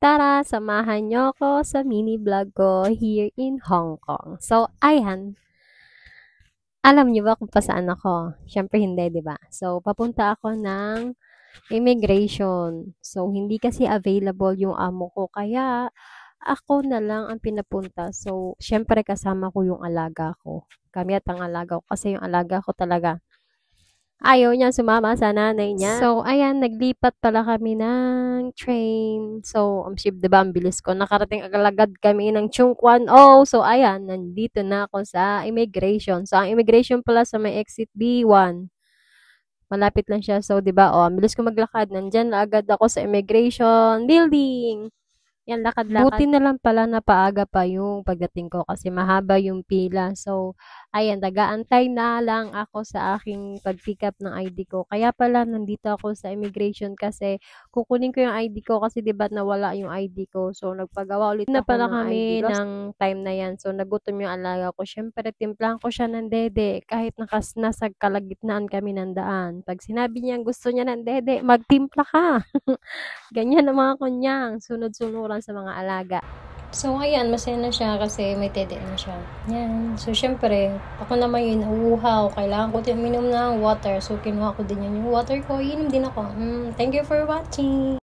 tara, samahan niyo ako sa mini vlog ko here in Hong Kong. So, ayan. Alam niyo ba kung pa saan ako? Siyempre hindi, 'di ba? So, papunta ako ng immigration. So, hindi kasi available yung amo ko kaya ako na lang ang pinapunta. So, siyempre kasama ko yung alaga ko. Kami at ang alaga ko kasi yung alaga ko talaga ayaw niya sumama sa nanay niya. So, ayan, naglipat pala kami ng train. So, ang ship, diba, ang bilis ko. Nakarating agad kami ng Chung Kwan O. So, ayan, nandito na ako sa immigration. So, ang immigration pala sa may exit B1. Malapit lang siya. So, diba, oh, ang bilis ko maglakad. Nandyan na agad ako sa immigration building. Yan, lakad-lakad. Buti na lang pala na paaga pa yung pagdating ko kasi mahaba yung pila. So, ayan, nag-aantay na lang ako sa aking pag-pick up ng ID ko. Kaya pala nandito ako sa immigration kasi kukunin ko yung ID ko kasi 'di ba nawala yung ID ko. So, nagpagawa ulit na Ako pala ng kami ID. ng time na yan. So, nagutom yung alaga ko. Syempre, timplahan ko siya ng dede kahit nasa kalagitnaan kami ng daan. Pag sinabi niya gusto niya ng dede, magtimpla ka. Ganyan ang mga kunyang, sunod-sunuran sa mga alaga. So, ayan, masaya na siya kasi may tede na siya. Yan. So, syempre, ako naman yun, nauuhaw. Kailangan ko din uminom ng water. So, kinuha ko din yun yung water ko. Inom din ako. Thank you for watching.